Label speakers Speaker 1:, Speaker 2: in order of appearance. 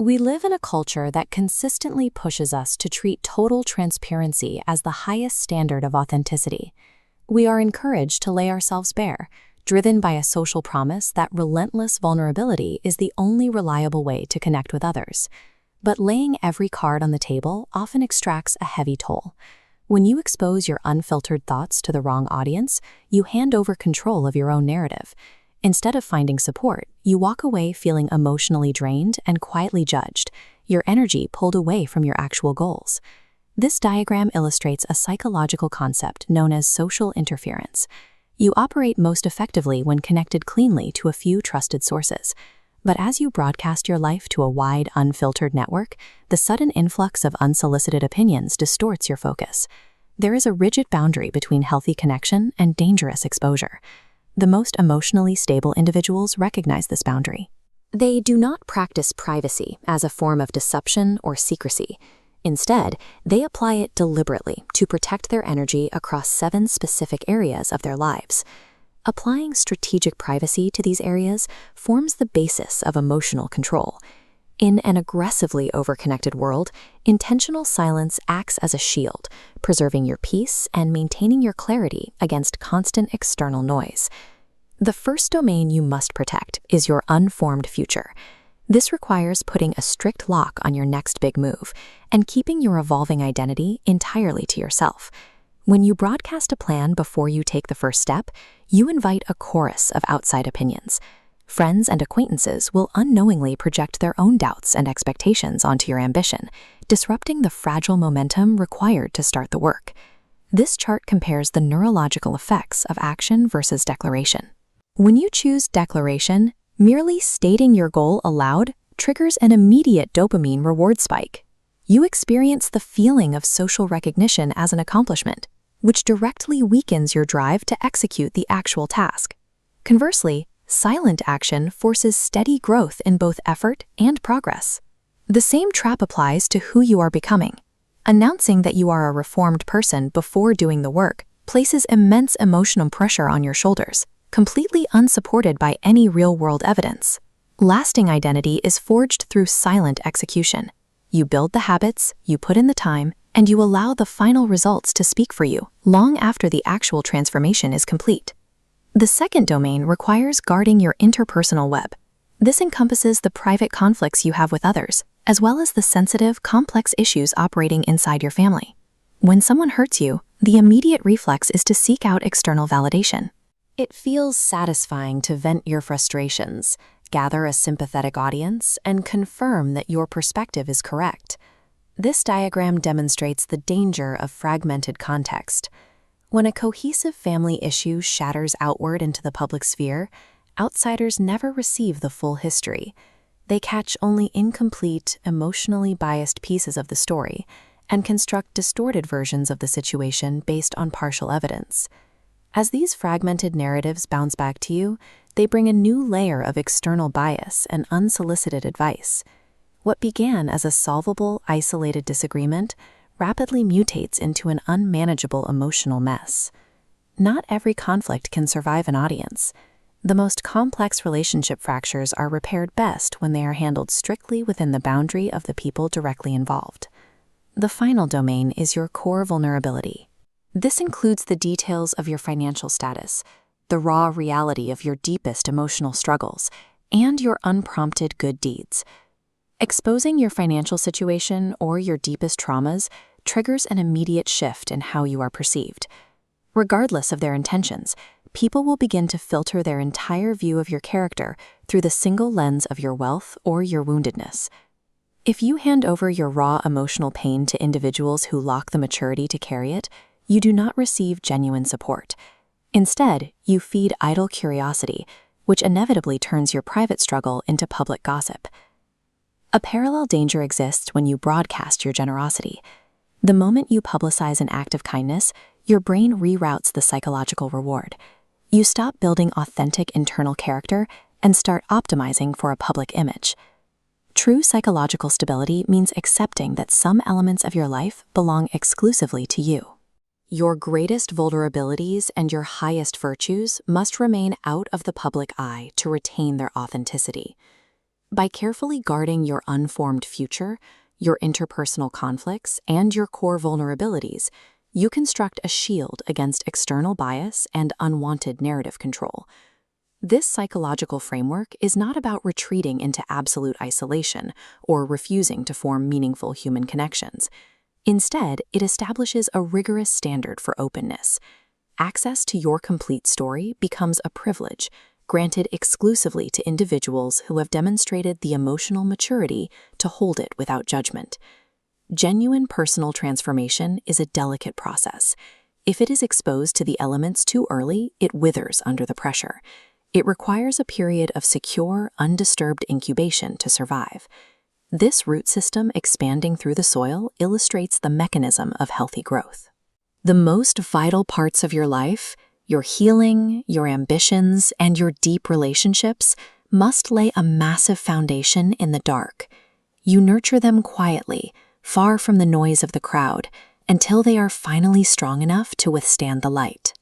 Speaker 1: We live in a culture that consistently pushes us to treat total transparency as the highest standard of authenticity. We are encouraged to lay ourselves bare, driven by a social promise that relentless vulnerability is the only reliable way to connect with others. But laying every card on the table often extracts a heavy toll. When you expose your unfiltered thoughts to the wrong audience, you hand over control of your own narrative. Instead of finding support, you walk away feeling emotionally drained and quietly judged, your energy pulled away from your actual goals. This diagram illustrates a psychological concept known as social interference. You operate most effectively when connected cleanly to a few trusted sources. But as you broadcast your life to a wide, unfiltered network, the sudden influx of unsolicited opinions distorts your focus. There is a rigid boundary between healthy connection and dangerous exposure. The most emotionally stable individuals recognize this boundary. They do not practice privacy as a form of deception or secrecy. Instead, they apply it deliberately to protect their energy across 7 specific areas of their lives. Applying strategic privacy to these areas forms the basis of emotional control. In an aggressively overconnected world, intentional silence acts as a shield, preserving your peace and maintaining your clarity against constant external noise. The first domain you must protect is your unformed future. This requires putting a strict lock on your next big move and keeping your evolving identity entirely to yourself. When you broadcast a plan before you take the first step, you invite a chorus of outside opinions. Friends and acquaintances will unknowingly project their own doubts and expectations onto your ambition, disrupting the fragile momentum required to start the work. This chart compares the neurological effects of action versus declaration. When you choose declaration, merely stating your goal aloud triggers an immediate dopamine reward spike. You experience the feeling of social recognition as an accomplishment, which directly weakens your drive to execute the actual task. Conversely, silent action forces steady growth in both effort and progress. The same trap applies to who you are becoming. Announcing that you are a reformed person before doing the work places immense emotional pressure on your shoulders, completely unsupported by any real-world evidence. Lasting identity is forged through silent execution. You build the habits, you put in the time, and you allow the final results to speak for you long after the actual transformation is complete. The second domain requires guarding your interpersonal web. This encompasses the private conflicts you have with others, as well as the sensitive, complex issues operating inside your family. When someone hurts you, the immediate reflex is to seek out external validation. It feels satisfying to vent your frustrations, gather a sympathetic audience, and confirm that your perspective is correct. This diagram demonstrates the danger of fragmented context. When a cohesive family issue shatters outward into the public sphere, outsiders never receive the full history. They catch only incomplete, emotionally biased pieces of the story and construct distorted versions of the situation based on partial evidence. As these fragmented narratives bounce back to you, they bring a new layer of external bias and unsolicited advice. What began as a solvable, isolated disagreement rapidly mutates into an unmanageable emotional mess. Not every conflict can survive an audience. The most complex relationship fractures are repaired best when they are handled strictly within the boundary of the people directly involved. The final domain is your core vulnerability. This includes the details of your financial status, the raw reality of your deepest emotional struggles, and your unprompted good deeds. Exposing your financial situation or your deepest traumas triggers an immediate shift in how you are perceived. Regardless of their intentions, people will begin to filter their entire view of your character through the single lens of your wealth or your woundedness. If you hand over your raw emotional pain to individuals who lack the maturity to carry it, you do not receive genuine support. Instead, you feed idle curiosity, which inevitably turns your private struggle into public gossip. A parallel danger exists when you broadcast your generosity. The moment you publicize an act of kindness, your brain reroutes the psychological reward. You stop building authentic internal character and start optimizing for a public image. True psychological stability means accepting that some elements of your life belong exclusively to you. Your greatest vulnerabilities and your highest virtues must remain out of the public eye to retain their authenticity. By carefully guarding your unformed future, your interpersonal conflicts, and your core vulnerabilities, you construct a shield against external bias and unwanted narrative control. This psychological framework is not about retreating into absolute isolation or refusing to form meaningful human connections. Instead, it establishes a rigorous standard for openness. Access to your complete story becomes a privilege, granted exclusively to individuals who have demonstrated the emotional maturity to hold it without judgment. Genuine personal transformation is a delicate process. If it is exposed to the elements too early, it withers under the pressure. It requires a period of secure, undisturbed incubation to survive. This root system expanding through the soil illustrates the mechanism of healthy growth. The most vital parts of your life, your healing, your ambitions, and your deep relationships, must lay a massive foundation in the dark. You nurture them quietly, far from the noise of the crowd, until they are finally strong enough to withstand the light.